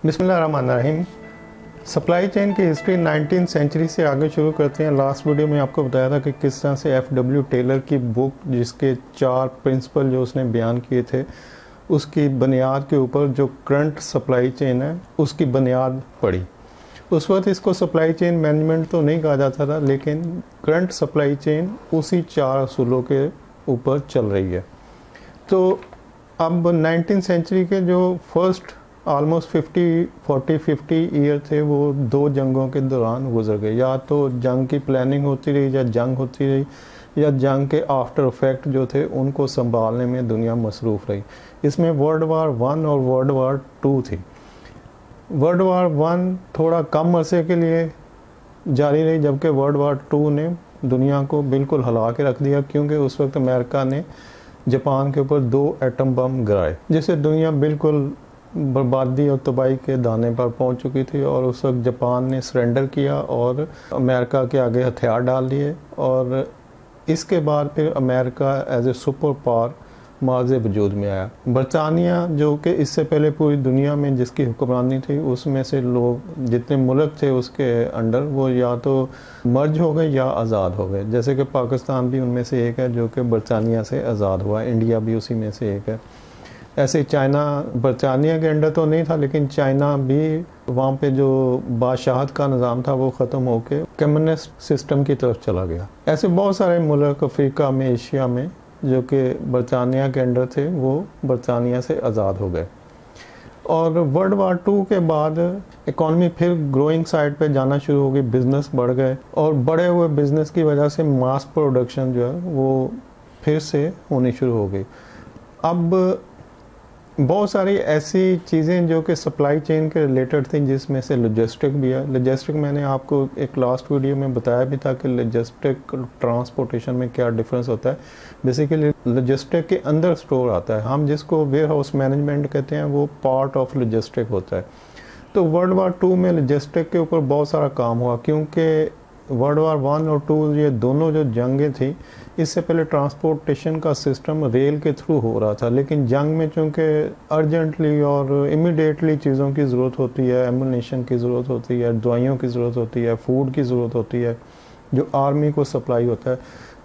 बिस्मिल्लाहिर्रहमानिर्रहीम। Supply chain की history 19th century से आगे शुरू करते हैं। लास्ट वीडियो में आपको बताया था कि किस तरह से एफ.डब्ल्यू. टेलर की बुक, जिसके 4 प्रिंसिपल जो उसने बयान किए थे, उसकी बुनियाद के ऊपर जो करंट सप्लाई चेन है उसकी बुनियाद पड़ी। उस वक्त इसको सप्लाई चेन मैनेजमेंट तो नहीं कहा जाता था, लेकिन करंट सप्लाई चेन उसी 4 असूलों के ऊपर चल रही है। तो अब 19th सेंचुरी के जो फर्स्ट ऑलमोस्ट 50 ईयर थे, वो 2 जंगों के दौरान गुजर गए। या तो जंग की प्लानिंग होती रही, या जंग होती रही, या जंग के आफ्टर इफेक्ट जो थे उनको संभालने में दुनिया मसरूफ़ रही। इसमें वर्ल्ड वार 1 और वर्ल्ड वार 2 थी। वर्ल्ड वार 1 थोड़ा कम अरसे के लिए जारी रही, जबकि वर्ल्ड वार 2 ने दुनिया को बिल्कुल हिला के रख दिया, क्योंकि उस वक्त अमेरिका ने जापान के ऊपर 2 एटम बम गिराए, जिससे दुनिया बिल्कुल बर्बादी और तबाही के दाने पर पहुंच चुकी थी। और उस वक्त जापान ने सरेंडर किया और अमेरिका के आगे हथियार डाल दिए, और इसके बाद फिर America as a super power माज़े वजूद में आया। बरतानिया, जो कि इससे पहले पूरी दुनिया में जिसकी हुक्मरानी थी, उसमें से लोग जितने मुल्क थे उसके अंडर, वो या तो मर्ज हो गए या आज़ाद हो गए। जैसे कि पाकिस्तान भी उनमें से एक है जो कि बरतानिया से आज़ाद हुआ, इंडिया भी उसी में से एक है। ऐसे चाइना बरतानिया के अंडर तो नहीं था, लेकिन चाइना भी वहाँ पे जो बादशाहत का निज़ाम था वो ख़त्म होकर कम्युनिस्ट सिस्टम की तरफ चला गया। ऐसे बहुत सारे मुल्क अफ्रीका में, एशिया में, जो कि बरतानिया के अंडर थे, वो बरतानिया से आज़ाद हो गए। और वर्ल्ड वार 2 के बाद इकॉनमी फिर ग्रोइंग साइड पे जाना शुरू हो गई, बिज़नेस बढ़ गए, और बढ़े हुए बिज़नेस की वजह से मास प्रोडक्शन जो है वो फिर से होनी शुरू हो गई। अब बहुत सारी ऐसी चीज़ें जो कि सप्लाई चेन के रिलेटेड थी, जिसमें से लॉजिस्टिक भी है। लॉजिस्टिक मैंने आपको एक लास्ट वीडियो में बताया भी था कि लॉजिस्टिक ट्रांसपोर्टेशन में क्या डिफरेंस होता है। बेसिकली लॉजिस्टिक के अंदर स्टोर आता है, हम जिसको वेयर हाउस मैनेजमेंट कहते हैं, वो पार्ट ऑफ लॉजिस्टिक होता है। तो वर्ल्ड वार 2 में लॉजिस्टिक के ऊपर बहुत सारा काम हुआ, क्योंकि वर्ल्ड वार 1 और 2 ये दोनों जो जंगें थी, इससे पहले ट्रांसपोर्टेशन का सिस्टम रेल के थ्रू हो रहा था। लेकिन जंग में चूँकि अर्जेंटली और इमीडिएटली चीज़ों की ज़रूरत होती है, एमुनेशन की ज़रूरत होती है, दवाइयों की ज़रूरत होती है, फूड की ज़रूरत होती है, जो आर्मी को सप्लाई होता है,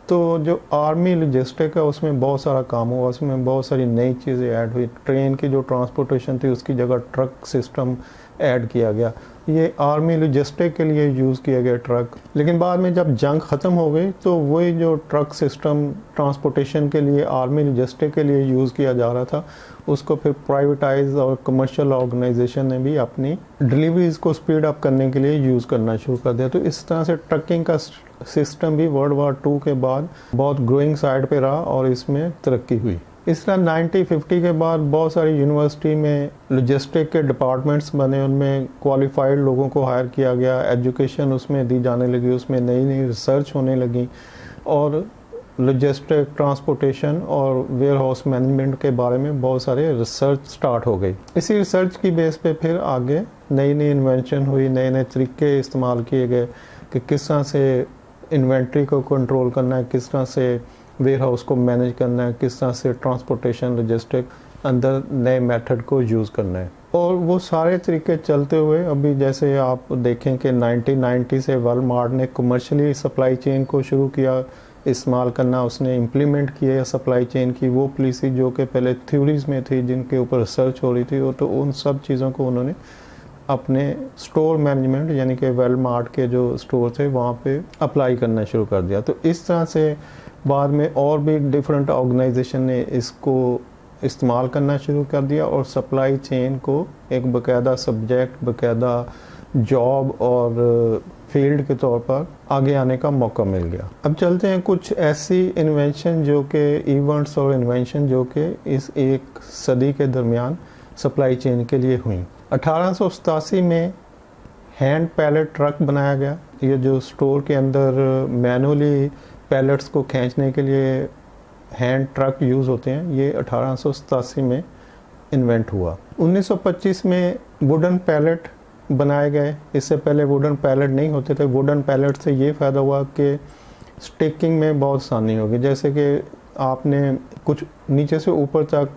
तो जो आर्मी लॉजिस्टिक है उसमें बहुत सारा काम हुआ, उसमें बहुत सारी नई चीज़ें ऐड हुई। ट्रेन की जो ट्रांसपोर्टेशन थी उसकी जगह ट्रक सिस्टम ऐड किया गया। ये आर्मी लॉजिस्टिक के लिए यूज़ किया गया ट्रक। लेकिन बाद में जब जंग ख़त्म हो गई, तो वही जो ट्रक सिस्टम ट्रांसपोर्टेशन के लिए आर्मी लॉजिस्टिक के लिए यूज़ किया जा रहा था, उसको फिर प्राइवेटाइज और कमर्शियल ऑर्गेनाइजेशन ने भी अपनी डिलीवरीज़ को स्पीड अप करने के लिए यूज़ करना शुरू कर दिया। तो इस तरह से ट्रकिंग का सिस्टम भी वर्ल्ड वार 2 के बाद बहुत ग्रोइंग साइड पे रहा और इसमें तरक्की हुई। इस तरह 1950 के बाद बहुत सारी यूनिवर्सिटी में लॉजिस्टिक के डिपार्टमेंट्स बने, उनमें क्वालिफाइड लोगों को हायर किया गया, एजुकेशन उसमें दी जाने लगी, उसमें नई नई रिसर्च होने लगी, और लॉजिस्टिक, ट्रांसपोर्टेशन और वेयर हाउस मैनेजमेंट के बारे में बहुत सारे रिसर्च स्टार्ट हो गई। इसी रिसर्च की बेस पे फिर आगे नई नई इन्वेंशन हुई, नए नए तरीके इस्तेमाल किए गए कि किस तरह से इन्वेंट्री को कंट्रोल करना है, किस तरह से वेयर हाउस को मैनेज करना है, किस तरह से ट्रांसपोर्टेशन लॉजिस्टिक अंदर नए मेथड को यूज़ करना है। और वो सारे तरीके चलते हुए अभी जैसे आप देखें कि 1990 से वॉलमार्ट ने कमर्शियली सप्लाई चेन को शुरू किया इस्तेमाल करना, उसने इम्प्लीमेंट किया सप्लाई चेन की वो पॉलिसी जो कि पहले थ्योरीज में थी, जिनके ऊपर रिसर्च हो रही थी, तो उन सब चीज़ों को उन्होंने अपने स्टोर मैनेजमेंट यानी कि वॉलमार्ट के जो स्टोर थे वहाँ पे अप्लाई करना शुरू कर दिया। तो इस तरह से बाद में और भी डिफरेंट ऑर्गेनाइजेशन ने इसको इस्तेमाल करना शुरू कर दिया, और सप्लाई चेन को एक बाकायदा सब्जेक्ट, बाकायदा जॉब और फील्ड के तौर पर आगे आने का मौका मिल गया। अब चलते हैं कुछ ऐसी इन्वेंशन जो कि इवेंट्स और इन्वेंशन जो कि इस एक सदी के दरमियान सप्लाई चेन के लिए हुई। 1887 में हैंड पैलेट ट्रक बनाया गया। ये जो स्टोर के अंदर मैनुअली पैलेट्स को खींचने के लिए हैंड ट्रक यूज़ होते हैं, ये 1887 में इन्वेंट हुआ। 1925 में वुडन पैलेट बनाए गए। इससे पहले वुडन पैलेट नहीं होते थे। वुडन पैलेट से ये फ़ायदा हुआ कि स्टिकिंग में बहुत आसानी होगी। जैसे कि आपने कुछ नीचे से ऊपर तक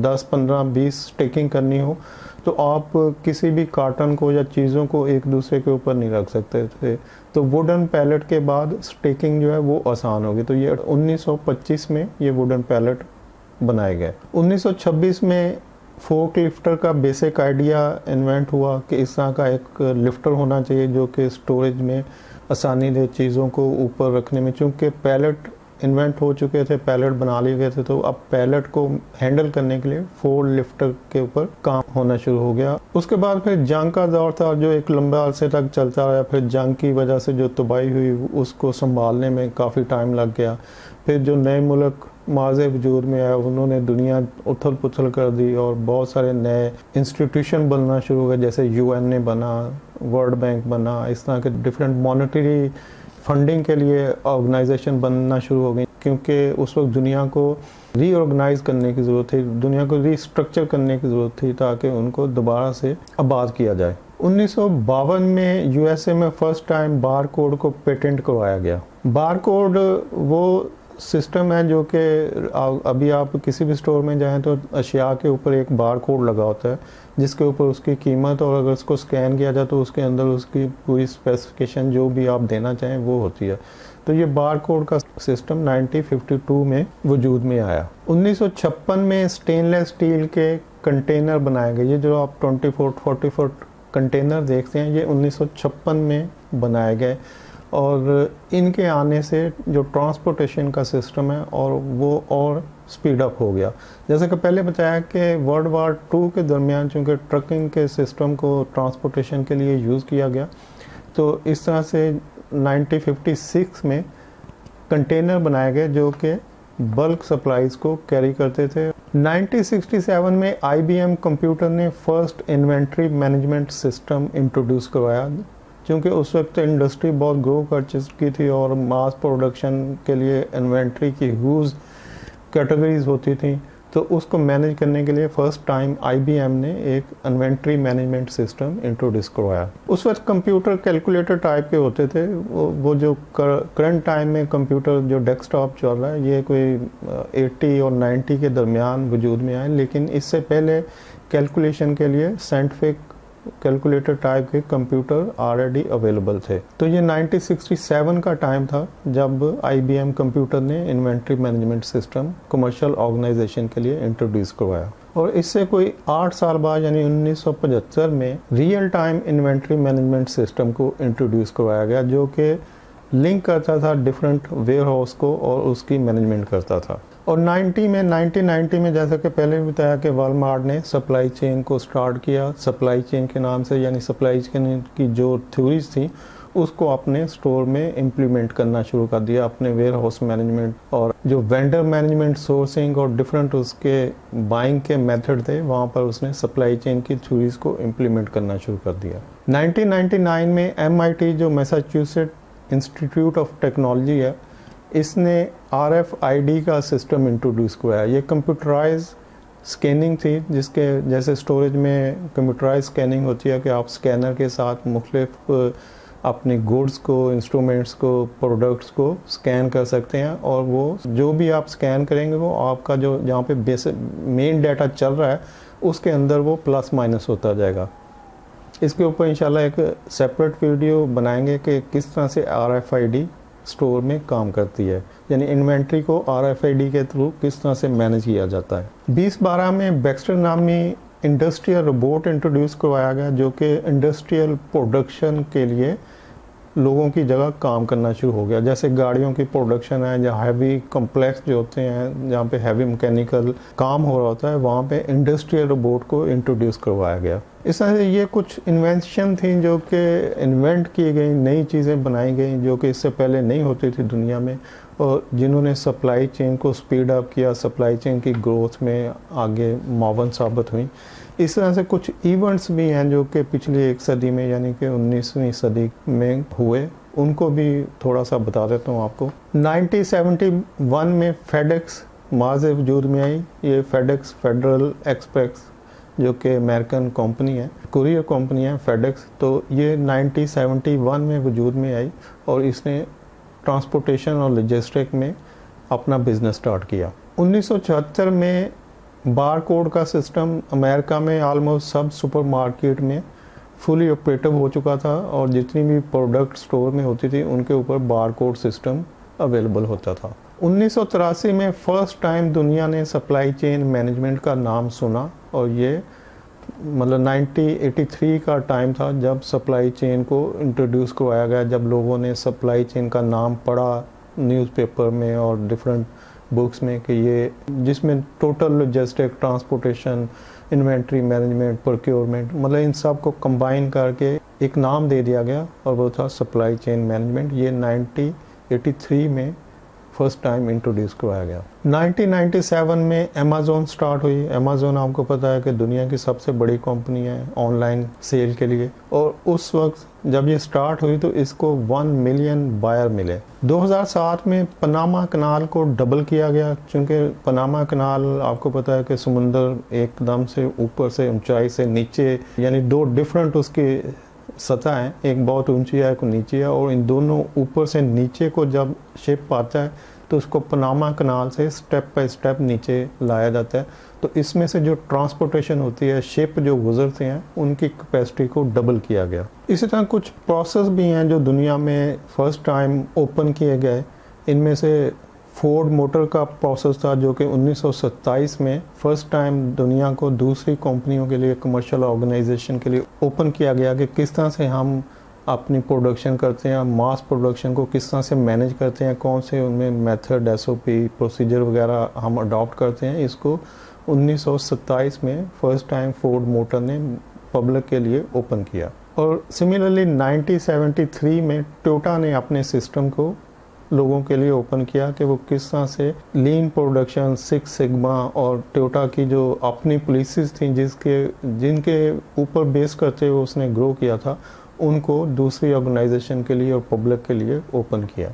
10, 15, 20 स्टेकिंग करनी हो तो आप किसी भी कार्टन को या चीज़ों को एक दूसरे के ऊपर नहीं रख सकते थे। तो वुडन पैलेट के बाद स्टेकिंग जो है वो आसान होगी। तो ये 1925 में ये वुडन पैलेट बनाए गए। 1926 में फोर्क लिफ्टर का बेसिक आइडिया इन्वेंट हुआ कि इस तरह का एक लिफ्टर होना चाहिए जो कि स्टोरेज में आसानी दे चीज़ों को ऊपर रखने में। चूँकि पैलेट इन्वेंट हो चुके थे, पैलेट बना लिए गए थे, तो अब पैलेट को हैंडल करने के लिए फोर्क लिफ्टर के ऊपर काम होना शुरू हो गया। उसके बाद फिर जंग का दौर था जो एक लंबे अरसे तक चलता रहा। फिर जंग की वजह से जो तबाही हुई उसको संभालने में काफ़ी टाइम लग गया। फिर जो नए मुल्क माज़े वजूद में आया उन्होंने दुनिया उथल पुथल कर दी और बहुत सारे नए इंस्टीट्यूशन बनना शुरू हो गए, जैसे UN बना, वर्ल्ड बैंक बना, इस तरह के डिफरेंट मॉनेटरी फंडिंग के लिए ऑर्गेनाइजेशन बनना शुरू हो गई। क्योंकि उस वक्त दुनिया को रीऑर्गेनाइज करने की ज़रूरत थी, दुनिया को रीस्ट्रक्चर करने की ज़रूरत थी ताकि उनको दोबारा से आबाद किया जाए। 1952 में USA में फर्स्ट टाइम बार कोड को पेटेंट करवाया गया। बार कोड वो सिस्टम है जो कि अभी आप किसी भी स्टोर में जाएं तो अशिया के ऊपर एक बार कोड लगा होता है जिसके ऊपर उसकी कीमत, और अगर उसको स्कैन किया जाए तो उसके अंदर उसकी पूरी स्पेसिफिकेशन जो भी आप देना चाहें वो होती है। तो ये बार कोड का सिस्टम 1952 में वजूद में आया। 1956 में स्टेनलेस स्टील के कंटेनर बनाए गए। ये जो आप 24-40 फुट कंटेनर देखते हैं ये 1956 में बनाए गए, और इनके आने से जो ट्रांसपोर्टेशन का सिस्टम है और वो और स्पीड अप हो गया। जैसे कि पहले बताया कि वर्ल्ड वार 2 के दरमियान चूँकि ट्रकिंग के सिस्टम को ट्रांसपोर्टेशन के लिए यूज़ किया गया, तो इस तरह से 1956 में कंटेनर बनाए गए जो कि बल्क सप्लाईज को कैरी करते थे। 1967 में IBM कंप्यूटर ने first inventory management system introduce करवाया। क्योंकि उस वक्त इंडस्ट्री बहुत ग्रो कर चुकी थी और मास प्रोडक्शन के लिए इन्वेंट्री की ह्यूज कैटेगरीज होती थी, तो उसको मैनेज करने के लिए फर्स्ट टाइम IBM ने एक इन्वेंट्री मैनेजमेंट सिस्टम इंट्रोड्यूस करवाया। उस वक्त कंप्यूटर कैलकुलेटर टाइप के होते थे। वो जो करंट टाइम में कंप्यूटर जो डेस्कटॉप चल रहा है ये कोई 80 और 90 के दरमियान वजूद में आए, लेकिन इससे पहले कैलकुलेशन के लिए साइंटिफिक कैलकुलेटर टाइप के कंप्यूटर ऑलरेडी अवेलेबल थे। तो ये 1967 का टाइम था जब IBM कंप्यूटर ने inventory management system commercial organisation के लिए इंट्रोड्यूस करवाया। और इससे कोई 8 साल बाद यानी 1975 में real time inventory management system को इंट्रोड्यूस करवाया गया जो कि लिंक करता था डिफरेंट वेयर हाउस को और उसकी मैनेजमेंट करता था। और 1990 में जैसा कि पहले भी बताया कि वॉलमार्ट ने सप्लाई चेन को स्टार्ट किया। सप्लाई चेन के नाम से यानी सप्लाई चेन की जो थ्योरीज थी उसको अपने स्टोर में इम्प्लीमेंट करना शुरू कर दिया। अपने वेयर हाउस मैनेजमेंट और जो वेंडर मैनेजमेंट, सोर्सिंग और डिफरेंट उसके बाइंग के मेथड थे वहाँ पर उसने सप्लाई चेन की थ्योरीज को इम्प्लीमेंट करना शुरू कर दिया। 1999 में MIT जो मैसाचुसेट्स इंस्टीट्यूट ऑफ टेक्नोलॉजी है, इसने RFID का सिस्टम इंट्रोड्यूस किया। ये कंप्यूटराइज स्कैनिंग थी, जिसके जैसे स्टोरेज में कंप्यूटराइज स्कैनिंग होती है कि आप स्कैनर के साथ मुख्तलिफ अपने गुड्स को, इंस्ट्रूमेंट्स को, प्रोडक्ट्स को स्कैन कर सकते हैं, और वो जो भी आप स्कैन करेंगे वो आपका जो जहाँ पे बेसिक मेन डाटा चल रहा है उसके अंदर वो प्लस माइनस होता जाएगा। इसके ऊपर इंशाल्लाह एक सेपरेट वीडियो बनाएंगे कि किस तरह से RFID स्टोर में काम करती है, यानी इन्वेंट्री को RFID के थ्रू किस तरह से मैनेज किया जाता है। 2012 में बैक्स्टर नामी इंडस्ट्रियल रोबोट इंट्रोड्यूस करवाया गया जो कि इंडस्ट्रियल प्रोडक्शन के लिए लोगों की जगह काम करना शुरू हो गया। जैसे गाड़ियों की प्रोडक्शन है या हैवी कॉम्प्लेक्स जो होते हैं जहाँ पे हैवी मैकेनिकल काम हो रहा होता है, वहाँ पे इंडस्ट्रियल रोबोट को इंट्रोड्यूस करवाया गया। इस तरह से ये कुछ इन्वेंशन थी जो कि इन्वेंट की गई, नई चीज़ें बनाई गई जो कि इससे पहले नहीं होती थी दुनिया में, और जिन्होंने सप्लाई चेन को स्पीड अप किया, सप्लाई चेन की ग्रोथ में आगे मावन साबित हुई। इस तरह से कुछ इवेंट्स भी हैं जो कि पिछली एक सदी में यानी कि 19वीं सदी में हुए, उनको भी थोड़ा सा बता देता हूँ आपको। 1971 में फेडेक्स माज़े वजूद में आई। ये फेडेक्स फेडरल एक्सप्रेस जो कि अमेरिकन कंपनी है, कुरियर कंपनी है फेडेक्स, तो ये 1971 में वजूद में आई और इसने ट्रांसपोर्टेशन और लॉजिस्टिक में अपना बिजनेस स्टार्ट किया। 1974 में बार कोड का सिस्टम अमेरिका में ऑलमोस्ट सब सुपरमार्केट में फुली ऑपरेटिव हो चुका था और जितनी भी प्रोडक्ट स्टोर में होती थी उनके ऊपर बार कोड सिस्टम अवेलेबल होता था। 1983 में फर्स्ट टाइम दुनिया ने सप्लाई चेन मैनेजमेंट का नाम सुना और ये मतलब 1983 का टाइम था जब सप्लाई चेन को इंट्रोड्यूस करवाया गया, जब लोगों ने सप्लाई चेन का नाम पढ़ा न्यूज़पेपर में और डिफरेंट बुक्स में कि ये जिसमें total logistic, transportation, inventory management, procurement, मतलब इन सब को कंबाइन करके एक नाम दे दिया गया और वो था सप्लाई चेन मैनेजमेंट। ये 1983 में फर्स्ट टाइम इंट्रोड्यूस करवाया गया। 1997 में अमेज़ॉन स्टार्ट हुई। अमेज़ॉन आपको पता है कि दुनिया की सबसे बड़ी कंपनी है ऑनलाइन सेल के लिए, और उस वक्त जब ये स्टार्ट हुई तो इसको 1 मिलियन बायर मिले। 2007 में पनामा कनाल को डबल किया गया, क्योंकि पनामा कनाल आपको पता है कि समुंदर एकदम से ऊपर से ऊंचाई से नीचे, यानी दो डिफरेंट उसकी सतह है, एक बहुत ऊंची है एक नीची है, और इन दोनों ऊपर से नीचे को जब शिप आता है तो उसको पनामा कनाल से स्टेप बाय स्टेप नीचे लाया जाता है। तो इसमें से जो ट्रांसपोर्टेशन होती है, शिप जो गुजरते हैं, उनकी कैपेसिटी को डबल किया गया। इसी तरह कुछ प्रोसेस भी हैं जो दुनिया में फर्स्ट टाइम ओपन किए गए। इनमें से फोर्ड मोटर का प्रोसेस था जो कि 1927 में फर्स्ट टाइम दुनिया को दूसरी कंपनियों के लिए, कमर्शियल ऑर्गेनाइजेशन के लिए ओपन किया गया कि किस तरह से हम अपनी प्रोडक्शन करते हैं, मास प्रोडक्शन को किस तरह से मैनेज करते हैं, कौन से उनमें मेथड, एसओपी, प्रोसीजर वगैरह हम अडॉप्ट करते हैं। इसको 1927 में फर्स्ट टाइम फोर्ड मोटर ने पब्लिक के लिए ओपन किया। और सिमिलरली 1973 में टोयोटा ने अपने सिस्टम को लोगों के लिए ओपन किया कि वो किस तरह से लीन प्रोडक्शन, सिक्स सिग्मा और टोयोटा की जो अपनी पॉलिसीज थी जिनके ऊपर बेस करते हुए उसने ग्रो किया था, उनको दूसरी ऑर्गेनाइजेशन के लिए और पब्लिक के लिए ओपन किया।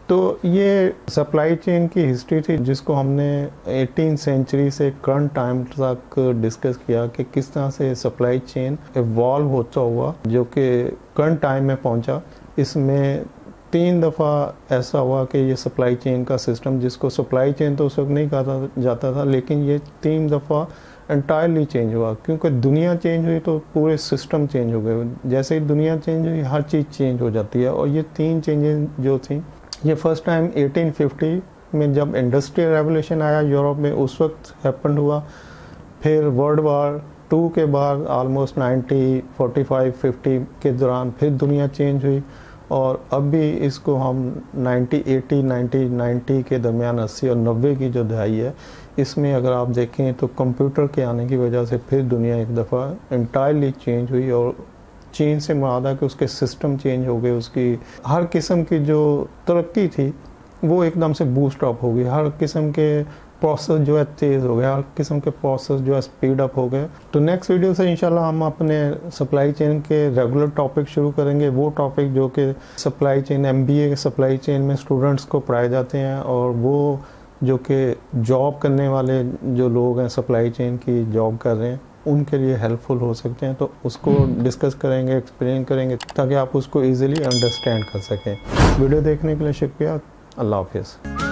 तो ये सप्लाई चेन की हिस्ट्री थी जिसको हमने 18th सेंचुरी से करंट टाइम तक डिस्कस किया कि किस तरह से सप्लाई चेन इवॉल्व होता हुआ जो कि करंट टाइम में पहुंचा। इसमें 3 दफ़ा ऐसा हुआ कि ये सप्लाई चेन का सिस्टम, जिसको सप्लाई चेन तो उस वक्त नहीं कहा जाता था, लेकिन ये 3 दफ़ा एंटायरली चेंज हुआ, क्योंकि दुनिया चेंज हुई तो पूरे सिस्टम चेंज हो गए। जैसे ही दुनिया चेंज हुई हर चीज़ चेंज हो जाती है। और ये 3 चेंजेस जो थी, ये फर्स्ट टाइम 1850 में जब इंडस्ट्रियल रेवोल्यूशन आया यूरोप में, उस वक्त हैपन हुआ। फिर वर्ल्ड वॉर 2 के बाद ऑलमोस्ट 1945-50 के दौरान फिर दुनिया चेंज हुई, और अब भी इसको हम 1980-1990 के दरमियान 80 और 90 की जो दहाई है, इसमें अगर आप देखें तो कंप्यूटर के आने की वजह से फिर दुनिया एक दफ़ा एंटायरली चेंज हुई। और चेंज से मुराद है कि उसके सिस्टम चेंज हो गए, उसकी हर किस्म की जो तरक्की थी वो एकदम से बूस्ट अप हो गई, हर किस्म के प्रोसेस जो है तेज़ हो गया, हर किस्म के प्रोसेस जो है स्पीड अप हो गए। तो नेक्स्ट वीडियो से इंशाल्लाह हम अपने सप्लाई चेन के रेगुलर टॉपिक शुरू करेंगे, वो टॉपिक जो कि supply chain MBA supply chain में स्टूडेंट्स को पढ़ाए जाते हैं, और वो जो कि जॉब करने वाले जो लोग हैं, सप्लाई चेन की जॉब कर रहे हैं, उनके लिए हेल्पफुल हो सकते हैं। तो उसको डिस्कस करेंगे, एक्सप्लेन करेंगे, ताकि आप उसको ईजिली अंडरस्टैंड कर सकें। वीडियो देखने के लिए शुक्रिया। अल्लाह हाफिज़।